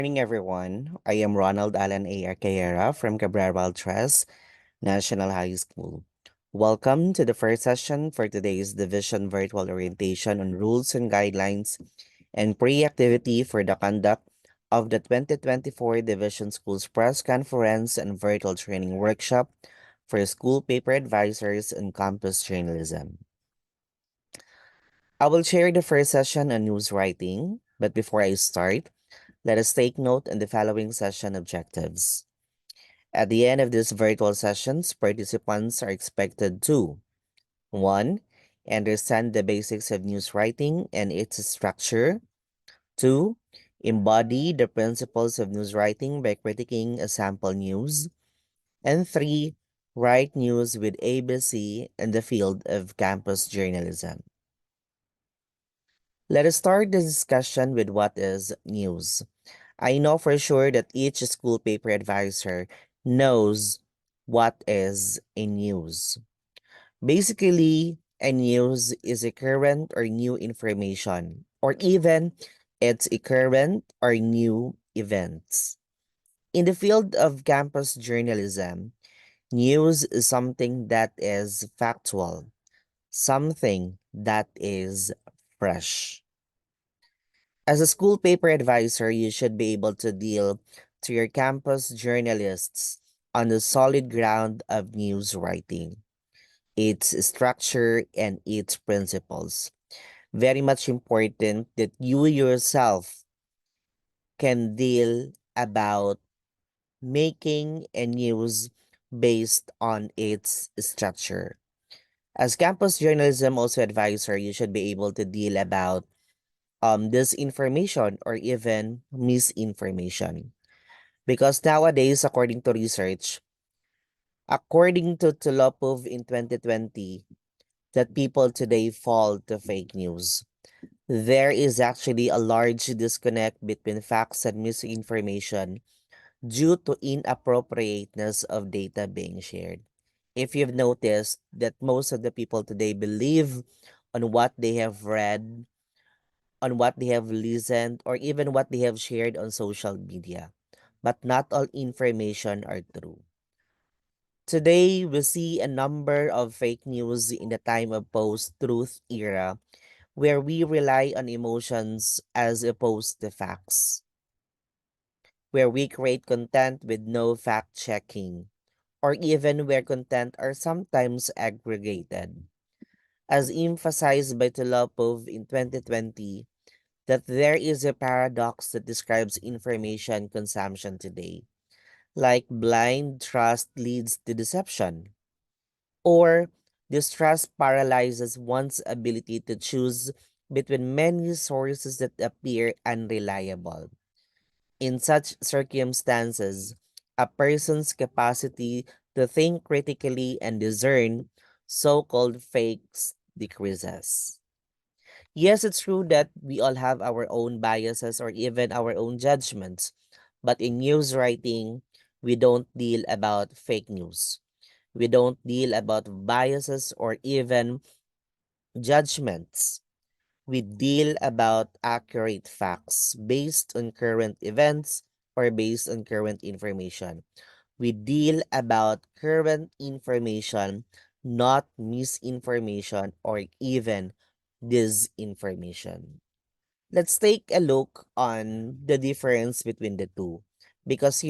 Morning, everyone. I am Ronald Alan A. Arquera from Cabral Tres National High School. Welcome to the first session for today's Division Virtual Orientation on Rules and Guidelines and Pre-Activity for the Conduct of the 2024 Division Schools Press Conference and Virtual Training Workshop for School Paper Advisors and Campus Journalism. I will share the first session on news writing, but before I start, let us take note on the following session objectives. At the end of these virtual sessions, participants are expected to 1. Understand the basics of news writing and its structure. 2. Embody the principles of news writing by critiquing a sample news. And 3. Write news with ABC in the field of campus journalism. Let us start the discussion with what is news. I know for sure that each school paper advisor knows what is a news. Basically, a news is a current or new information, or even it's a current or new events. In the field of campus journalism, news is something that is factual, something that is fresh. As a school paper advisor, you should be able to deal to your campus journalists on the solid ground of news writing, its structure, and its principles. Very much important that you yourself can deal about making a news based on its structure. As campus journalism also advisor, you should be able to deal about disinformation or even misinformation. Because nowadays, according to Tulopov in 2020, that people today fall to fake news. There is actually a large disconnect between facts and misinformation due to inappropriateness of data being shared. If you've noticed that most of the people today believe on what they have read, on what they have listened, or even what they have shared on social media. But not all information are true. Today, we see a number of fake news in the time of post-truth era where we rely on emotions as opposed to facts, where we create content with no fact-checking, or even where content are sometimes aggregated. As emphasized by Tolopov in 2020, that there is a paradox that describes information consumption today. Like blind trust leads to deception, or distrust paralyzes one's ability to choose between many sources that appear unreliable. In such circumstances, a person's capacity to think critically and discern so called fakes decreases. Yes, it's true that we all have our own biases or even our own judgments. But in news writing, we don't deal about fake news. We don't deal about biases or even judgments. We deal about accurate facts based on current events or based on current information. We deal about current information, not misinformation or even disinformation. Let's take a look on the difference between the two because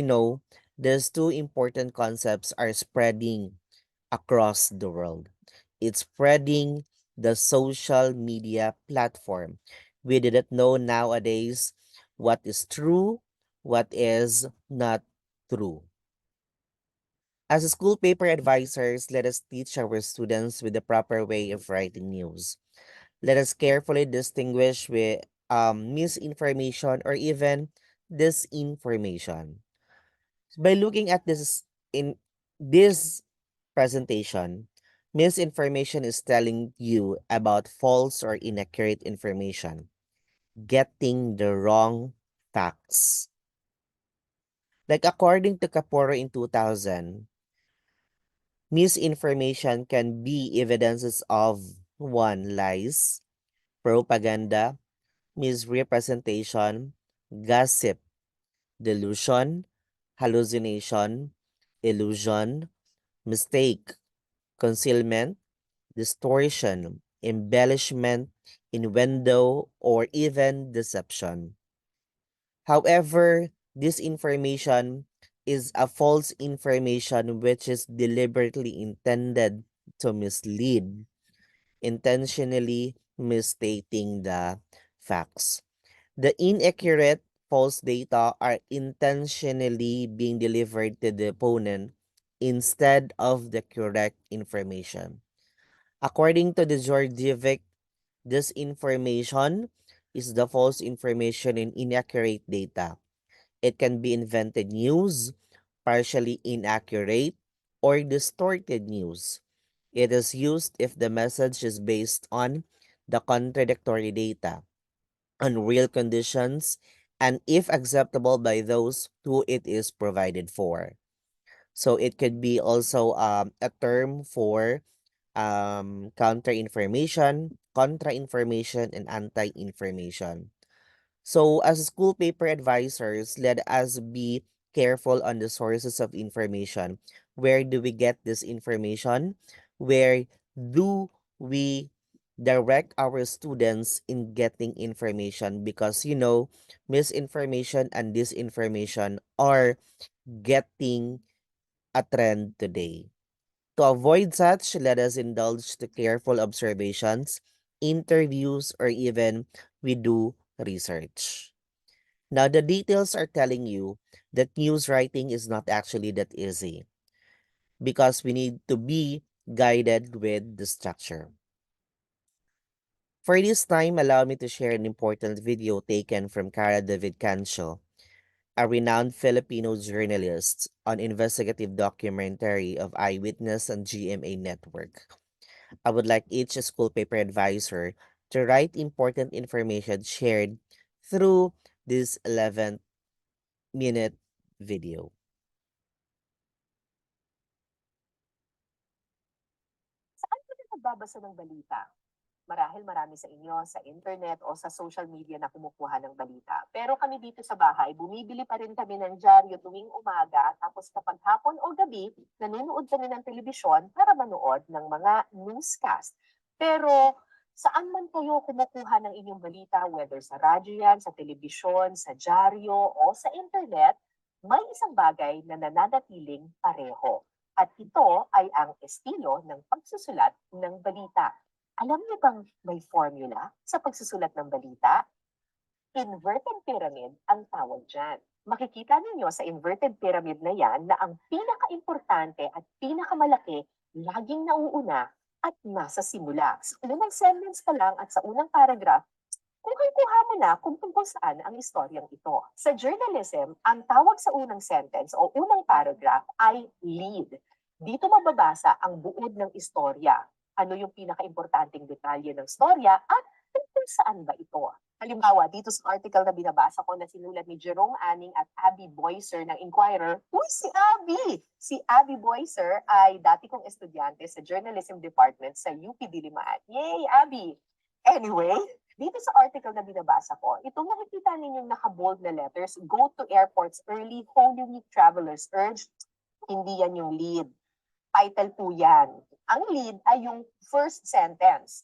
these two important concepts are spreading across the world. It's spreading the social media platform. We didn't know nowadays what is true, what is not true. As a school paper advisors, let us teach our students with the proper way of writing news. Let us carefully distinguish with misinformation or even disinformation. By looking at this in this presentation, misinformation is telling you about false or inaccurate information, getting the wrong facts. Like according to Kaporo in 2000, misinformation can be evidences of one, lies, propaganda, misrepresentation, gossip, delusion, hallucination, illusion, mistake, concealment, distortion, embellishment, innuendo, or even deception. However, this information is a false information which is deliberately intended to mislead, intentionally misstating the facts. The inaccurate false data are intentionally being delivered to the opponent instead of the correct information. According to the Georgievic, this information is the false information and inaccurate data. It can be invented news, partially inaccurate, or distorted news. It is used if the message is based on the contradictory data, on real conditions, and if acceptable by those who it is provided for. So it could be also a term for counter-information, contra-information, and anti-information. So as school paper advisors, let us be careful on the sources of information. Where do we get this information? Where do we direct our students in getting information? Because, misinformation and disinformation are getting a trend today. To avoid such, let us indulge to careful observations, interviews, or even we do research. Now, the details are telling you that news writing is not actually that easy because we need to be guided with the structure. For this time, allow me to share an important video taken from Cara David Cancio, a renowned Filipino journalist on investigative documentary of Eyewitness and GMA Network. I would like each school paper advisor to write important information shared through this 11-minute video. Saan ka na nagbabasa ng balita? Marahil marami sa inyo sa internet o sa social media na kumukuha ng balita. Pero kami dito sa bahay, bumibili pa rin kami ng dyaryo tuwing umaga, tapos kapag hapon o gabi, nanonood kami ng telebisyon para manood ng mga newscast. Pero saan man kayo kumukuha ng inyong balita, whether sa radyo yan, sa telebisyon, sa dyaryo o sa internet, may isang bagay na nananatiling pareho. At ito ay ang estilo ng pagsusulat ng balita. Alam niyo bang may formula sa pagsusulat ng balita? Inverted pyramid ang tawag dyan. Makikita ninyo sa inverted pyramid na yan na ang pinaka-importante at pinakamalaki laging nauuna at nasa simula. Sa unang sentence pa lang at sa unang paragraph, kuha mo na kung tungkol saan ang istoryang ito. Sa journalism, ang tawag sa unang sentence o unang paragraph ay lead. Dito mababasa ang buod ng istorya. Ano yung pinaka-importanting detalye ng storya at tungkol saan ba ito. Halimbawa, dito sa article na binabasa ko na sinulat ni Jerome Anning at Abby Boyser ng Inquirer, uy, si Abby! Si Abby Boyser ay dati kong estudyante sa Journalism Department sa UP Diliman. Yay, Abby! Anyway, dito sa article na binabasa ko, itong nakikita ninyong naka-bold na letters, go to airports early, Holy Week travelers urged, hindi yan yung lead. Title po yan. Ang lead ay yung first sentence.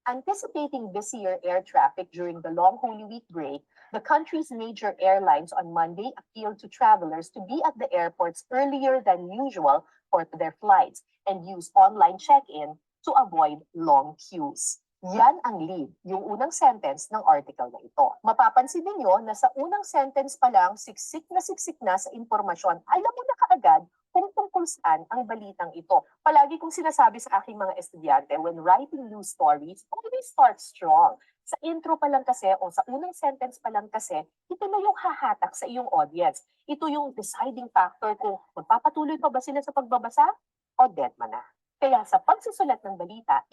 Anticipating busier air traffic during the long Holy Week break, the country's major airlines on Monday appealed to travelers to be at the airports earlier than usual for their flights and use online check-in to avoid long queues. Yan ang lead, yung unang sentence ng article na ito. Mapapansin ninyo na sa unang sentence pa lang, siksik na sa impormasyon. Alam mo na kaagad kung tungkol saan ang balitang ito. Palagi kong sinasabi sa aking mga estudyante, when writing news stories, always start strong. Sa intro pa lang kasi o sa unang sentence pa lang kasi, ito na yung hahatak sa iyong audience. Ito yung deciding factor kung magpapatuloy pa ba sila sa pagbabasa o dead man na. Kaya sa pagsusulat ng balita,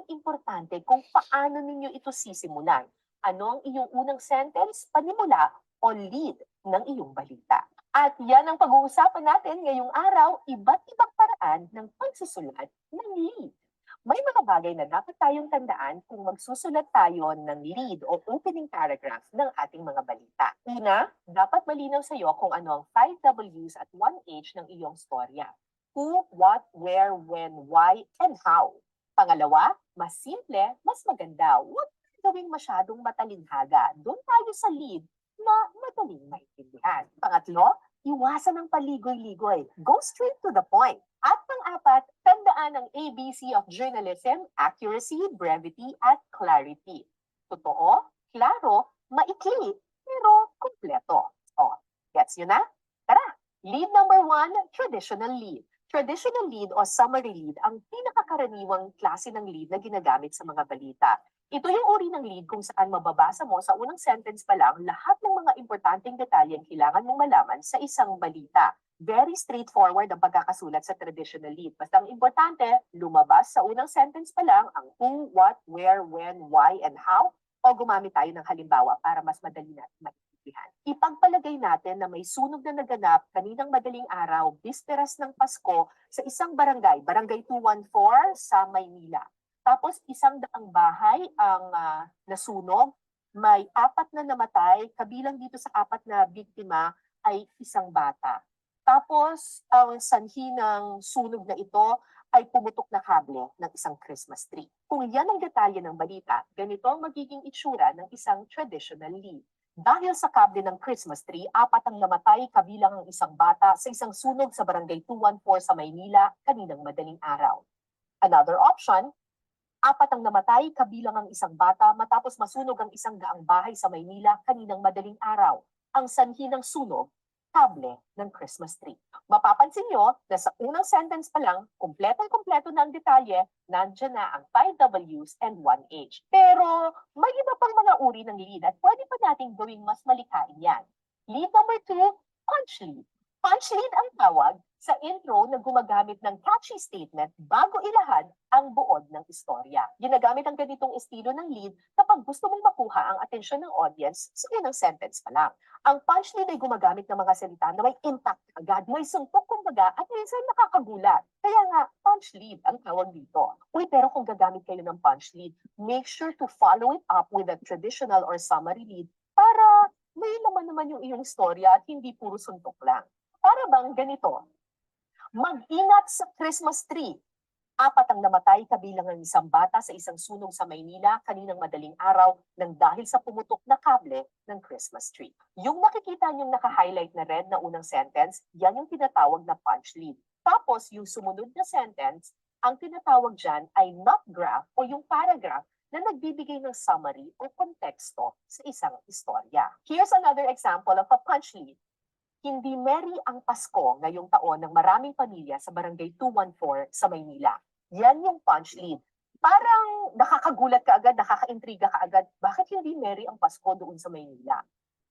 importante kung paano ninyo ito sisimulan. Ano ang iyong unang sentence, panimula o lead ng iyong balita. At yan ang pag-uusapan natin ngayong araw, iba't ibang paraan ng pagsusulat ng lead. May mga bagay na dapat tayong tandaan kung magsusulat tayo ng lead o opening paragraph ng ating mga balita. Una, dapat malinaw sa iyo kung ano ang 5 Ws at 1 H ng iyong storya. Who, what, where, when, why, and how. Pangalawa, mas simple, mas maganda. Huwag gawing masyadong matalinhaga. Doon tayo sa lead na madaling maintindihan. Pangatlo, iwasan ng paligoy-ligoy. Go straight to the point. At pang-apat, tandaan ang ABC of journalism: accuracy, brevity, at clarity. Totoo, klaro, maikli, pero kumpleto. O, gets yun na? Tara! Lead number 1, traditional lead. Traditional lead o summary lead ang pinakakaraniwang klase ng lead na ginagamit sa mga balita. Ito yung uri ng lead kung saan mababasa mo sa unang sentence pa lang lahat ng mga importanteng detalye ang kailangan mong malaman sa isang balita. Very straightforward ang pagkakasulat sa traditional lead. Basta ang importante, lumabas sa unang sentence pa lang ang who, what, where, when, why, and how, o gumamit tayo ng halimbawa para mas madali natin maintindihan. Ipagpalagay natin na may sunog na naganap kaninang madaling araw, bisperas ng Pasko, sa isang barangay, Barangay 214 sa Maynila. Tapos isang daang bahay ang nasunog, may 4 na namatay, kabilang dito sa 4 na biktima ay isang bata. Tapos, ang sanhi ng sunog na ito ay pumutok na kable ng isang Christmas tree. Kung yan ang detalye ng balita, ganito ang magiging itsura ng isang traditional lead. Dahil sa kable ng Christmas tree, 4 ang namatay kabilang ang isang bata sa isang sunog sa Barangay 214 sa Maynila kaninang madaling araw. Another option, 4 ang namatay kabilang ang isang bata matapos masunog ang isang daang bahay sa Maynila kaninang madaling araw. Ang sanhi ng sunog, kable ng Christmas tree. Mapapansin nyo na sa unang sentence pa lang, kumpletong-kumpleto na ang detalye, nandyan na ang 5 Ws and 1 H. Pero may iba pang mga uri ng lead at pwede pa nating gawing mas malikain yan. Lead number 2, punch lead. Punch lead ang tawag sa intro na gumagamit ng catchy statement bago ilahad ang buod ng istorya. Ginagamit ang ganitong estilo ng lead kapag gusto mong makuha ang atensyon ng audience sa unang sentence pa lang. Ang punch lead ay gumagamit ng mga salita na may impact agad, may sumpok kumbaga at minsan nakakagulat. Kaya nga, punch lead ang tawag dito. Uy, pero kung gagamit kayo ng punch lead, make sure to follow it up with a traditional or summary lead para may laman naman yung iyong istorya at hindi puro suntok lang. Para bang ganito, mag-ingat sa Christmas tree. 4 ang namatay kabilang ang isang bata sa isang sunog sa Maynila kaninang madaling araw nang dahil sa pumutok na kable ng Christmas tree. Yung nakikita niyong naka-highlight na red na unang sentence, yan yung tinatawag na punch lead. Tapos yung sumunod na sentence, ang tinatawag dyan ay not graph o yung paragraph na nagbibigay ng summary o konteksto sa isang istorya. Here's another example of a punch lead. Hindi merry ang Pasko ngayong taon ng maraming pamilya sa Barangay 214 sa Maynila. Yan yung punch lead. Parang nakakagulat ka agad, nakakaintriga ka agad, bakit hindi merry ang Pasko doon sa Maynila?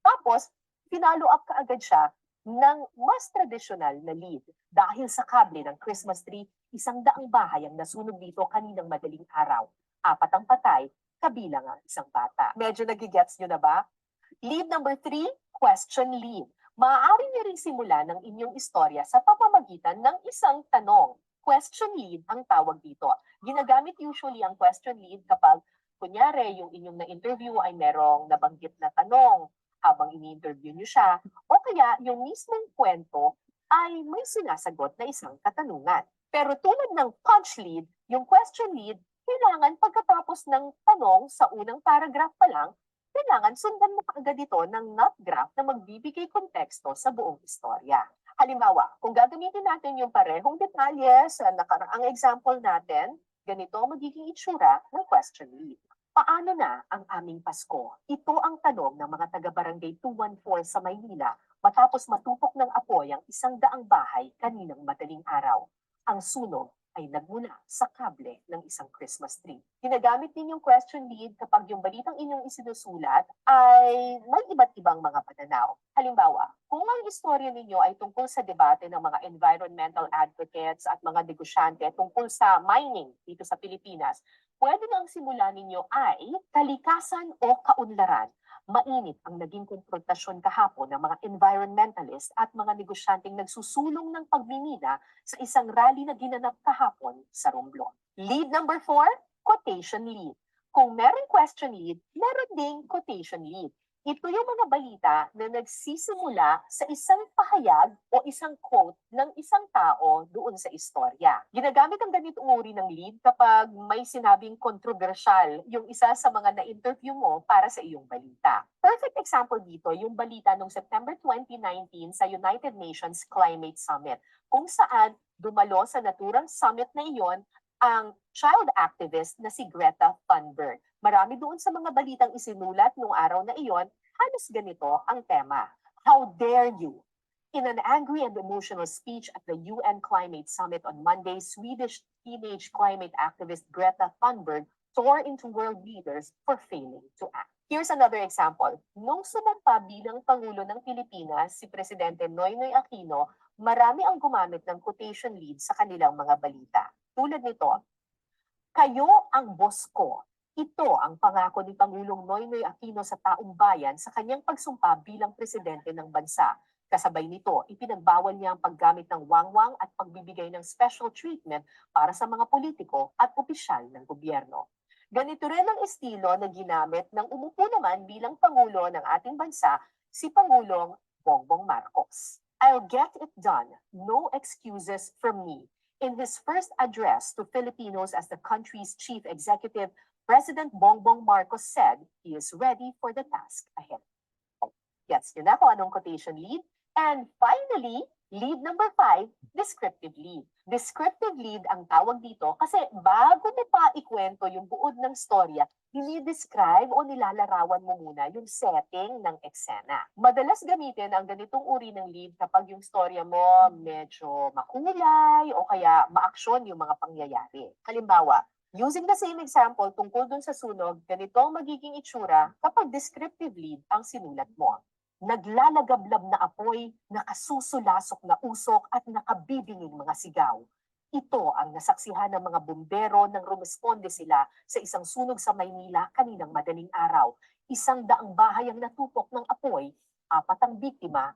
Tapos, finalo up ka agad siya ng mas tradisyonal na lead. Dahil sa kable ng Christmas tree, 100 bahay ang nasunog dito kaninang madaling araw. 4 ang patay, kabilang ang isang bata. Medyo nagigets nyo na ba? Lead number 3, question lead. Maaari niyo ring simulan ng inyong istorya sa pamamagitan ng isang tanong. Question lead ang tawag dito. Ginagamit usually ang question lead kapag, kunyari, yung inyong na-interview ay merong nabanggit na tanong habang ini-interview niyo siya, o kaya yung mismong kwento ay may sinasagot na isang katanungan. Pero tulad ng punch lead, yung question lead, kailangan pagkatapos ng tanong sa unang paragraph pa lang, kailangan sundan mo kaagad ito ng not graph na magbibigay konteksto sa buong istorya. Halimbawa, kung gagamitin natin yung parehong detalye sa nakaraang example natin, ganito ang magiging itsura ng question lead. Paano na ang aming Pasko? Ito ang tanong ng mga taga-barangay 214 sa Maynila matapos matupok ng apoy ang 100 bahay kaninang madaling araw. Ang sunog ay nagmula sa kable ng isang Christmas tree. Ginagamit din yung question lead kapag yung balitang inyong isinusulat ay may iba't ibang mga pananaw. Halimbawa, kung ang istorya ninyo ay tungkol sa debate ng mga environmental advocates at mga negosyante tungkol sa mining dito sa Pilipinas, pwede nang simulan ninyo ay kalikasan o kaunlaran. Mainit ang naging konfrontasyon kahapon ng mga environmentalist at mga negosyanteng nagsusulong ng pagmimina sa isang rally na ginanap kahapon sa Romblon. Lead number 4, quotation lead. Kung meron question lead, meron ding quotation lead. Ito yung mga balita na nagsisimula sa isang pahayag o isang quote ng isang tao doon sa istorya. Ginagamit ang ganitong uri ng lead kapag may sinabing kontrobersyal yung isa sa mga na-interview mo para sa iyong balita. Perfect example dito yung balita noong September 2019 sa United Nations Climate Summit, kung saan dumalo sa naturang summit na iyon ang child activist na si Greta Thunberg. Marami doon sa mga balitang isinulat noong araw na iyon, halos ganito ang tema. How dare you? In an angry and emotional speech at the UN Climate Summit on Monday, Swedish teenage climate activist Greta Thunberg tore into world leaders for failing to act. Here's another example. Nung sumampa bilang Pangulo ng Pilipinas, si Presidente Noynoy Aquino, marami ang gumamit ng quotation lead sa kanilang mga balita. Tulad nito, kayo ang boss ko. Ito ang pangako ni Pangulong Noynoy Aquino sa taong bayan sa kanyang pagsumpa bilang presidente ng bansa. Kasabay nito, ipinagbawal niya ang paggamit ng wangwang at pagbibigay ng special treatment para sa mga politiko at opisyal ng gobyerno. Ganito rin ang estilo na ginamit ng umupo naman bilang Pangulo ng ating bansa, si Pangulong Bongbong Marcos. I'll get it done. No excuses from me. In his first address to Filipinos as the country's chief executive, President Bongbong Marcos said he is ready for the task ahead. Gets nyo na kung anong quotation lead? And finally, lead number 5, descriptive lead. Descriptive lead ang tawag dito kasi bago mo pa ikwento yung buod ng storya, dinidescribe o nilalarawan mo muna yung setting ng eksena. Madalas gamitin ang ganitong uri ng lead kapag yung storya mo medyo makulay o kaya maaksyon yung mga pangyayari. Halimbawa, using the same example tungkol dun sa sunog, ganito ang magiging itsura kapag descriptive lead ang sinulat mo. Naglalagablab na apoy, nakasusulasok na usok at nakabibinging mga sigaw. Ito ang nasaksihan ng mga bumbero nang rumesponde sila sa isang sunog sa Maynila kaninang madaling araw. 100 bahay ang natupok ng apoy, 4 ang biktima,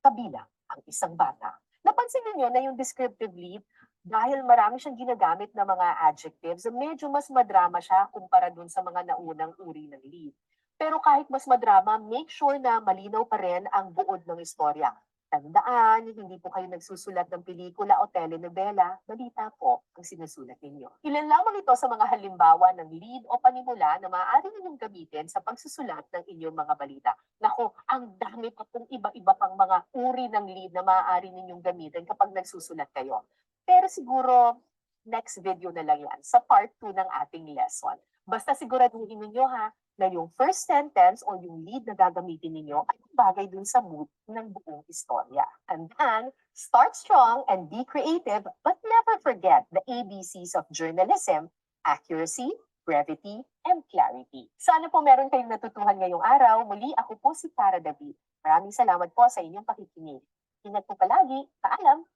kabilang ang isang bata. Napansin niyo na yung descriptive lead, dahil marami siyang ginagamit na mga adjectives, medyo mas madrama siya kumpara dun sa mga naunang uri ng lead. Pero kahit mas madrama, make sure na malinaw pa rin ang buod ng istorya. Tandaan, hindi po kayo nagsusulat ng pelikula o telenovela, balita po ang sinusulat ninyo. Ilan lamang ito sa mga halimbawa ng lead o panimula na maaari ninyong gamitin sa pagsusulat ng inyong mga balita. Nako, ang dami pa pong iba-iba pang mga uri ng lead na maaari ninyong gamitin kapag nagsusulat kayo. Pero siguro, next video na lang yan sa part 2 ng ating lesson. Basta siguraduhin ninyo ha, na yung first sentence or yung lead na gagamitin ninyo ay bagay dun sa mood ng buong istorya. And then, start strong and be creative, but never forget the ABCs of journalism: accuracy, brevity, and clarity. Sana po meron kayong natutuhan ngayong araw. Muli, ako po si Tara David. Maraming salamat po sa inyong pakikinig. Ingat po palagi. Paalam!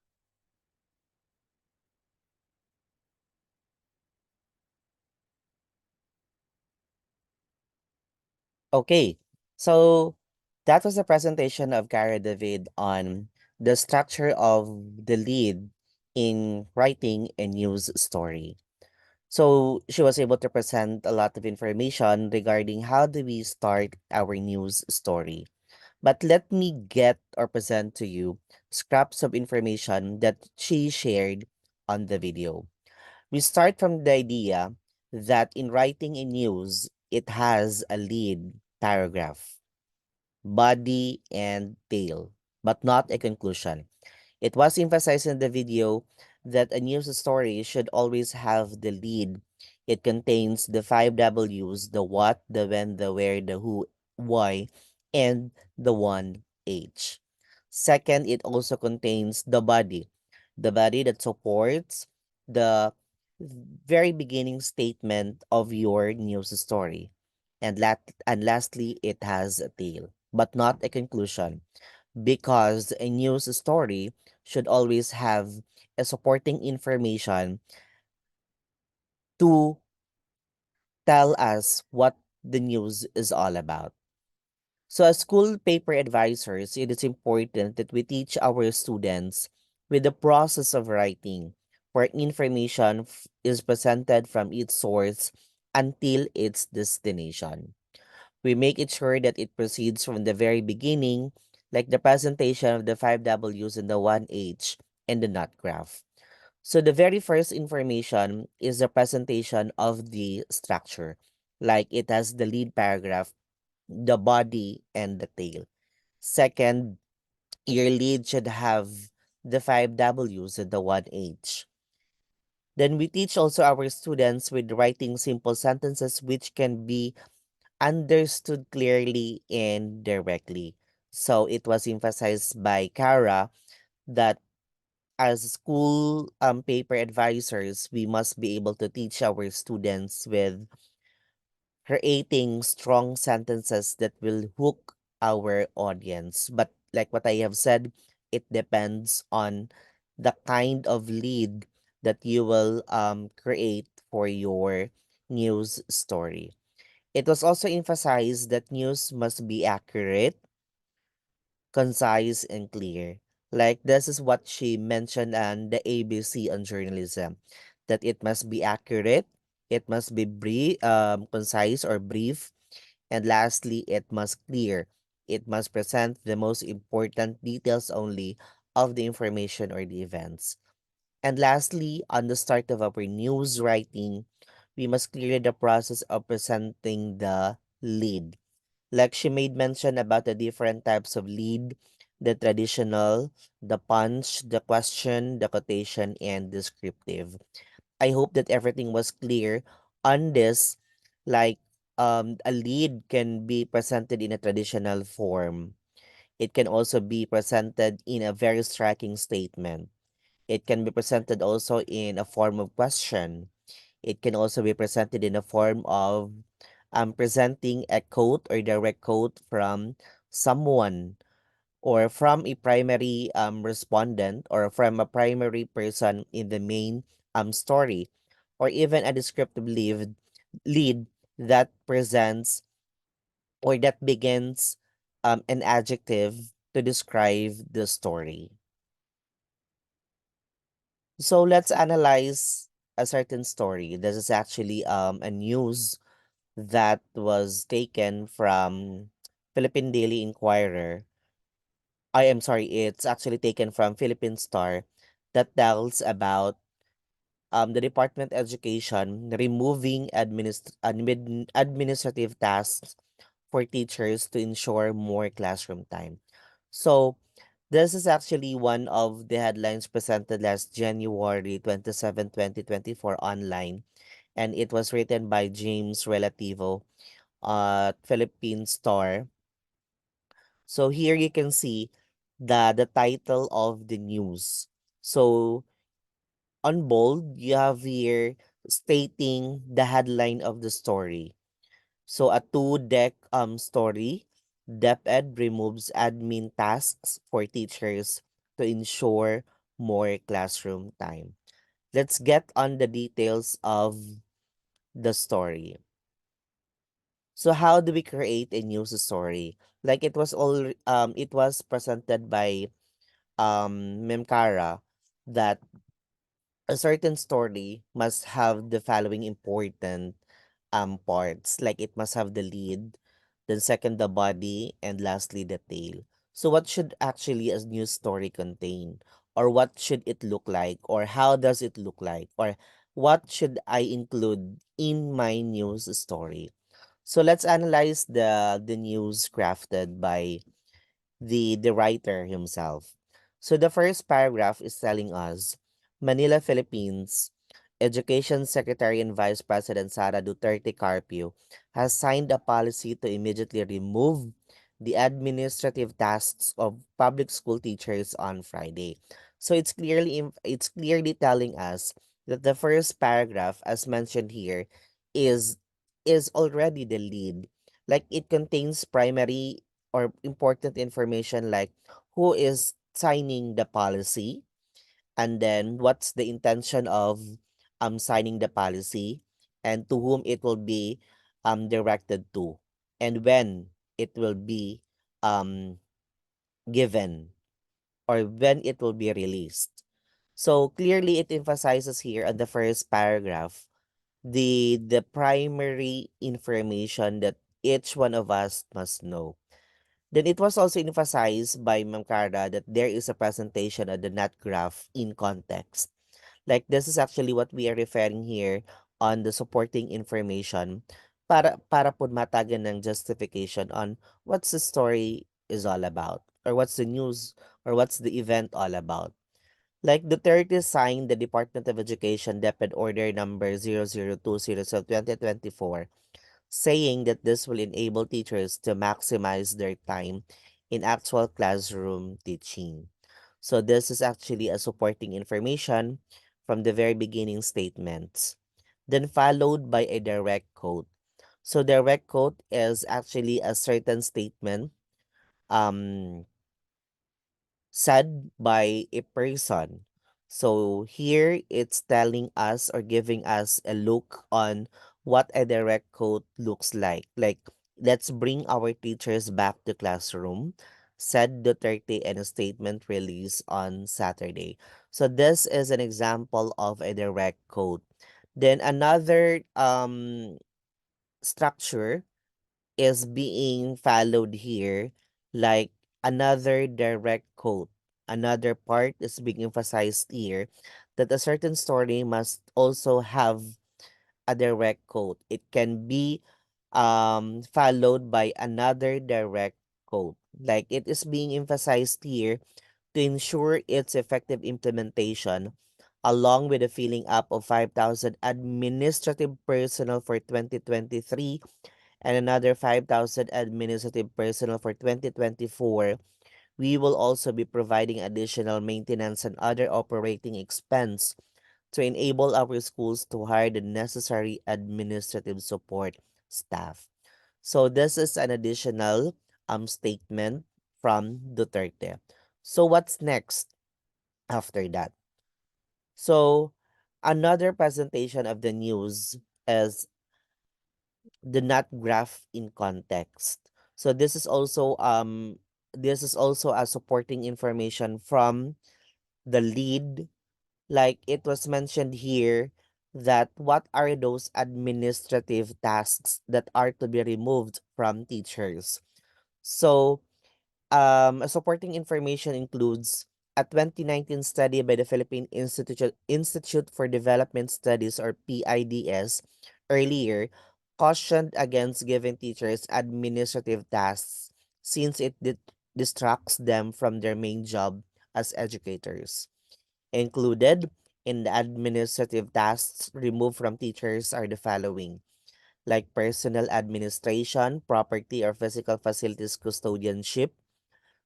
Okay, so that was a presentation of Cara David on the structure of the lead in writing a news story. So she was able to present a lot of information regarding how do we start our news story. But let me get or present to you scraps of information that she shared on the video. We start from the idea that in writing a news, it has a lead paragraph, body, and tail, but not a conclusion. It was emphasized in the video that a news story should always have the lead. It contains the 5 W's: the what, the when, the where, the who, why, and the 1 H. Second, it also contains the body that supports the very beginning statement of your news story. And lastly, it has a tail, but not a conclusion, because a news story should always have a supporting information to tell us what the news is all about. So, as school paper advisors, it is important that we teach our students with the process of writing, where information is presented from its source until its destination. We make it sure that it proceeds from the very beginning, like the presentation of the five W's and the one H and the nut graph. So the very first information is the presentation of the structure, like it has the lead paragraph, the body, and the tail. Second, your lead should have the five W's and the one H. Then we teach also our students with writing simple sentences which can be understood clearly and directly. So it was emphasized by Kara that as school paper advisors, we must be able to teach our students with creating strong sentences that will hook our audience. But like what I have said, it depends on the kind of lead that you will create for your news story. It was also emphasized that news must be accurate, concise, and clear. Like this is what she mentioned on the ABC on journalism, that it must be accurate, it must be concise or brief, and lastly, it must clear. It must present the most important details only of the information or the events. And lastly, on the start of our news writing, we must clear the process of presenting the lead. Like she made mention about the different types of lead, the traditional, the punch, the question, the quotation, and descriptive. I hope that everything was clear on this. Like a lead can be presented in a traditional form. It can also be presented in a very striking statement. It can be presented also in a form of question. It can also be presented in a form of presenting a quote or direct quote from someone or from a primary respondent or from a primary person in the main story, or even a descriptive lead that presents or that begins an adjective to describe the story. So let's analyze a certain story. This is actually a news that was taken from Philippine Daily Inquirer. I am sorry, it's actually taken from Philippine Star that tells about the Department of Education removing administrative tasks for teachers to ensure more classroom time. So this is actually one of the headlines presented last January 27, 2024 online, and it was written by James Relativo at Philippine Star. So here you can see the title of the news. So on bold, you have here stating the headline of the story. So a two-deck story, DepEd removes admin tasks for teachers to ensure more classroom time. Let's get on the details of the story. So how do we create a news story? Like it was presented by Memkara that a certain story must have the following important parts. Like it must have the lead, then second the body, and lastly the tail. So what should actually a news story contain? Or what should it look like? Or how does it look like? Or what should I include in my news story? So let's analyze the news crafted by the writer himself. So the first paragraph is telling us Manila, Philippines, Education Secretary and Vice President Sara Duterte Carpio has signed a policy to immediately remove the administrative tasks of public school teachers on Friday. So it's clearly telling us that the first paragraph, as mentioned here, is is already the lead. Like it contains primary or important information like who is signing the policy, and then what's the intention of signing the policy, and to whom it will be directed to, and when. it will be um given, or when it will be released. So clearly it emphasizes here on the first paragraph the primary information that each one of us must know. Then it was also emphasized by Ma'am Cara that there is a presentation of the NAT graph in context. Like this is actually what we are referring here on the supporting information para po matagan ng justification on what's the story is all about, or what's the news, or what's the event all about. Like Duterte signed the Department of Education DepEd Order number 0020 of 2024, saying that this will enable teachers to maximize their time in actual classroom teaching. So this is actually a supporting information from the very beginning statements, then followed by a direct quote. So direct quote is actually a certain statement um said by a person. So here it's telling us or giving us a look on what a direct quote looks like. Like, let's bring our teachers back to classroom, said Duterte in a statement released on Saturday. So this is an example of a direct quote. Then another structure is being followed here, like another direct quote. Another part is being emphasized here that a certain story must also have a direct quote. It can be followed by another direct quote. Like it is being emphasized here to ensure its effective implementation, along with the filling up of 5,000 administrative personnel for 2023 and another 5,000 administrative personnel for 2024, we will also be providing additional maintenance and other operating expense to enable our schools to hire the necessary administrative support staff. So this is an additional statement from Duterte. So what's next after that? So another presentation of the news is the NAT graph in context. So this is also a supporting information from the lead. Like it was mentioned here that what are those administrative tasks that are to be removed from teachers. So supporting information includes a 2019 study by the Philippine Institute for Development Studies, or PIDS, earlier cautioned against giving teachers administrative tasks since it distracts them from their main job as educators. Included in the administrative tasks removed from teachers are the following, like personal administration, property or physical facilities custodianship,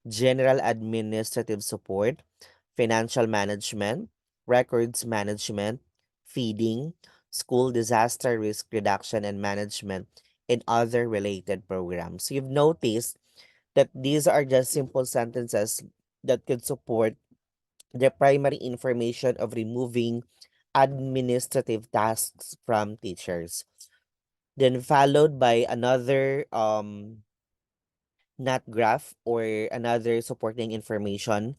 general administrative support, financial management, records management, feeding, school disaster risk reduction and management, and other related programs. You've noticed that these are just simple sentences that could support the primary information of removing administrative tasks from teachers. Then followed by another NAT graph or another supporting information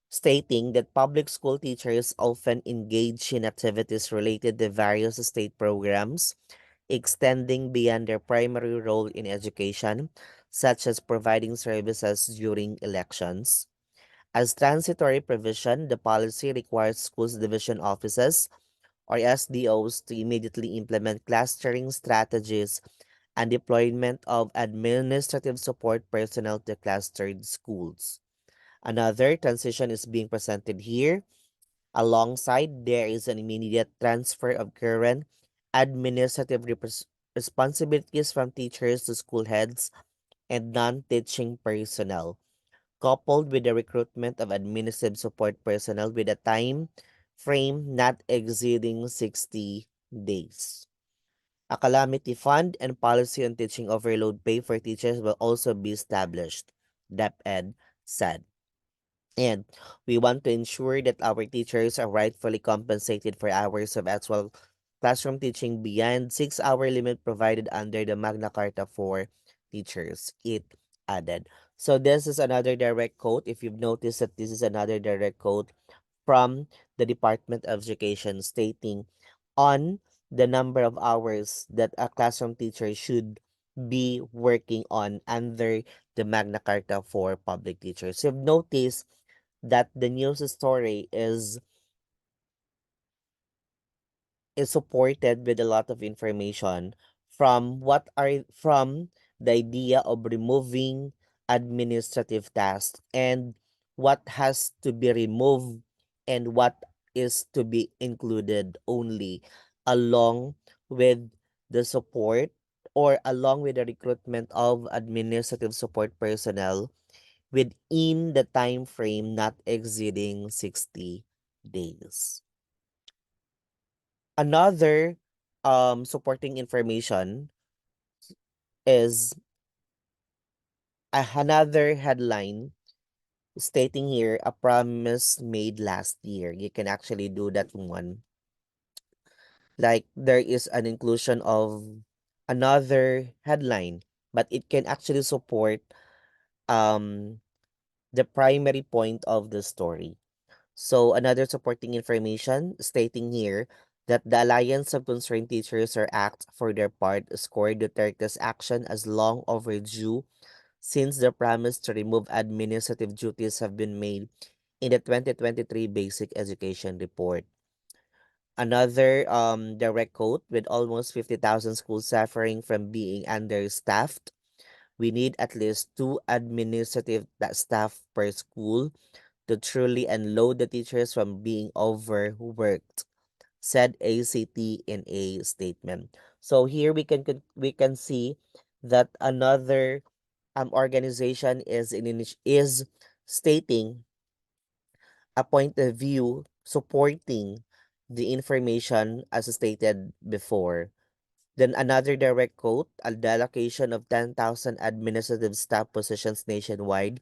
stating that public school teachers often engage in activities related to various state programs, extending beyond their primary role in education, such as providing services during elections. As transitory provision, the policy requires schools division offices, or SDOs, to immediately implement clustering strategies and deployment of administrative support personnel to clustered schools. Another transition is being presented here. Alongside, there is an immediate transfer of current administrative responsibilities from teachers to school heads and non-teaching personnel, coupled with the recruitment of administrative support personnel with a time frame not exceeding 60 days. A calamity fund and policy on teaching overload pay for teachers will also be established, DepEd said. And we want to ensure that our teachers are rightfully compensated for hours of actual classroom teaching beyond 6-hour limit provided under the Magna Carta for teachers, it added. So this is another direct quote. If you've noticed that this is another direct quote from the Department of Education stating on the number of hours that a classroom teacher should be working on under the Magna Carta for public teachers. You've noticed that the news story is supported with a lot of information from the idea of removing administrative tasks and what has to be removed and what is to be included only, along with the support or along with the recruitment of administrative support personnel within the time frame not exceeding 60 days. Another supporting information is another headline stating here a promise made last year. You can actually do that one. Like there is an inclusion of another headline, but it can actually support um the primary point of the story. So another supporting information stating here that the Alliance of Concerned Teachers or ACT for their part scored Duterte's action as long overdue since the promise to remove administrative duties have been made in the 2023 Basic Education Report. Another direct quote, with almost 50,000 schools suffering from being understaffed, we need at least two administrative staff per school to truly unload the teachers from being overworked, said ACT in a statement. So here we can see that another organization is stating a point of view supporting the information as stated before. Then another direct quote, the allocation of 10,000 administrative staff positions nationwide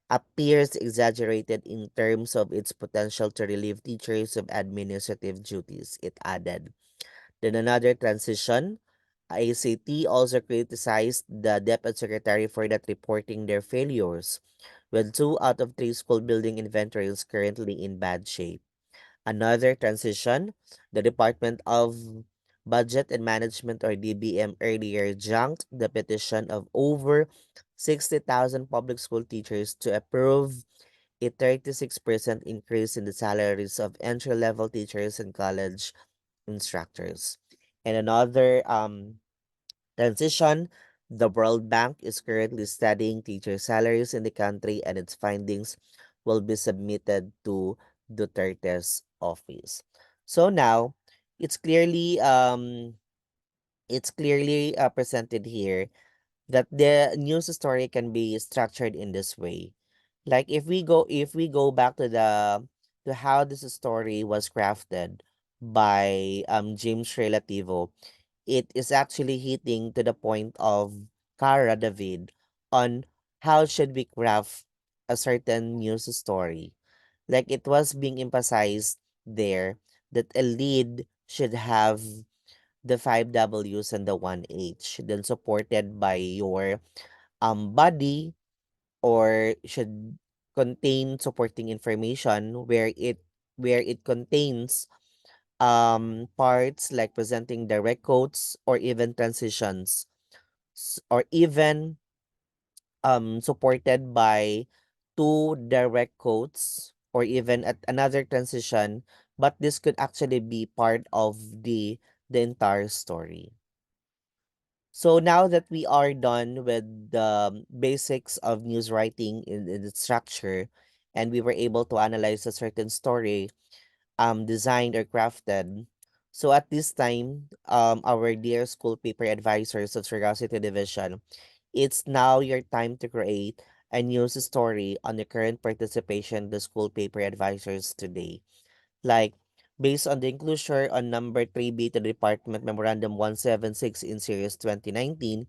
appears exaggerated in terms of its potential to relieve teachers of administrative duties, it added. Then another transition, ACT also criticized the Deputy Secretary for not reporting their failures, with 2 out of 3 school building inventories currently in bad shape. Another transition, the Department of Budget and Management or DBM earlier junked the petition of over 60,000 public school teachers to approve a 36% increase in the salaries of entry-level teachers and college instructors. And another transition, the World Bank is currently studying teacher salaries in the country and its findings will be submitted to Duterte's office. So now it's clearly presented here that the news story can be structured in this way. Like if we go back to the to how this story was crafted by James Relativo, it is actually hitting to the point of Cara David on how should we craft a certain news story. Like it was being emphasized there that a lead should have the 5 W's and the 1 H, then supported by your body, or should contain supporting information where it contains parts like presenting direct quotes or even transitions, or even supported by two direct quotes or even at another transition, but this could actually be part of the entire story. So now that we are done with the basics of news writing in its structure, and we were able to analyze a certain story designed or crafted. So at this time, our dear school paper advisors of Curiosity Division, it's now your time to create a news story on the current participation of the school paper advisors today. Like, based on the inclusion on number 3B to the Department Memorandum 176 in Series 2019,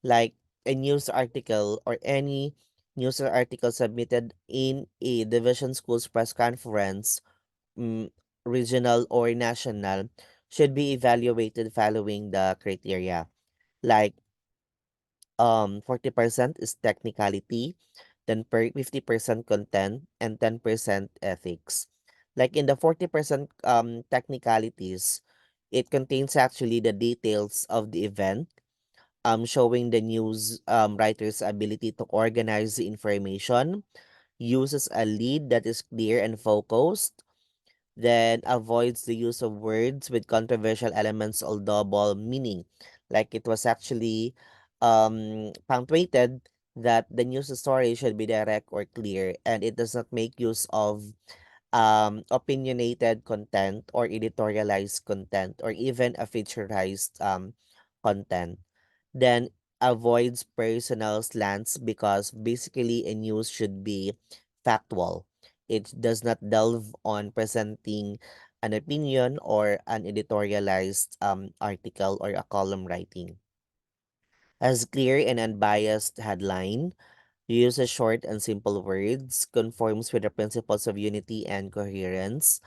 like a news article or any news article submitted in a division school's press conference, mm, regional or national, should be evaluated following the criteria. Like 40% is technicality, then 50% content, and 10% ethics. Like in the 40% technicalities, it contains actually the details of the event, showing the news writer's ability to organize the information, uses a lead that is clear and focused, then avoids the use of words with controversial elements or double meaning. Like it was actually punctuated that the news story should be direct or clear, and it does not make use of opinionated content or editorialized content or even a featureized content. Then avoids personal slants because basically a news should be factual. It does not delve on presenting an opinion or an editorialized article or a column writing. As clear and unbiased headline, uses short and simple words, conforms with the principles of unity and coherence,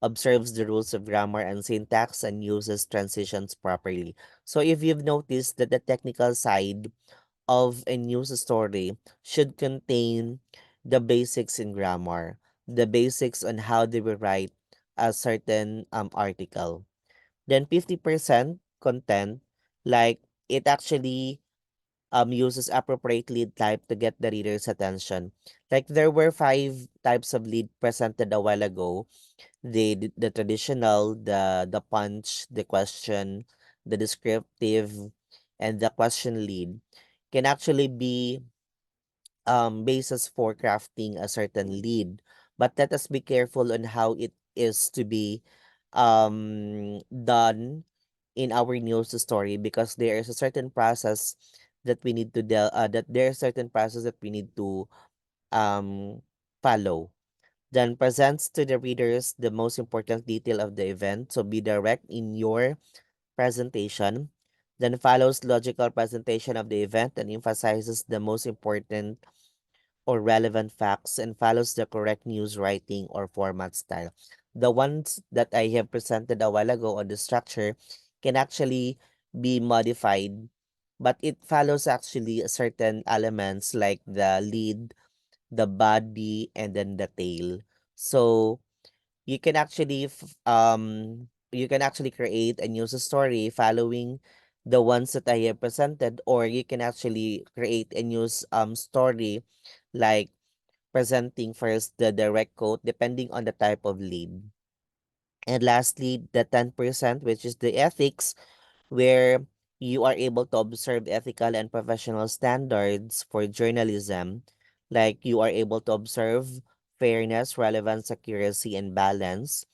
observes the rules of grammar and syntax, and uses transitions properly. So if you've noticed that the technical side of a news story should contain the basics in grammar, the basics on how they will write a certain article. Then 50% content, like it actually uses appropriately typed to get the reader's attention. Like there were five types of lead presented a while ago: the traditional, the punch, the question, the descriptive, and the question lead can actually be basis for crafting a certain lead. But let us be careful on how it is to be done in our news story, because there is a certain process that we need to that there are certain process that we need to um follow. Then presents to the readers the most important detail of the event, so be direct in your presentation. Then follows logical presentation of the event and emphasizes the most important or relevant facts, and follows the correct news writing or format style. The ones that I have presented a while ago on the structure can actually be modified, but it follows actually certain elements like the lead, the body, and then the tail. So you can actually create a news story following the ones that I have presented, or you can actually create a news story like presenting first the direct quote depending on the type of lead. And lastly, the 10%, which is the ethics, where you are able to observe ethical and professional standards for journalism. Like you are able to observe fairness, relevance, accuracy, and balance.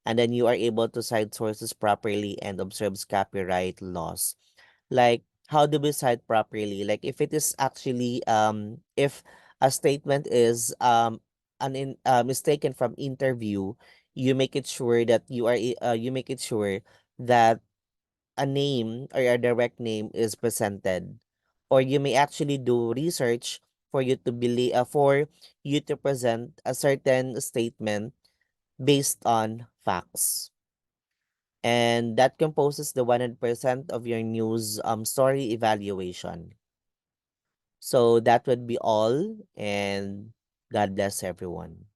And then you are able to cite sources properly and observes copyright laws. Like how do we cite properly? Like if it is actually if a statement is mistaken from interview, you make it sure that you make it sure that a name or a direct name is presented, or you may actually do research for you to believe for you to present a certain statement based on facts, and that composes the 100% of your news story evaluation. So that would be all, and God bless everyone.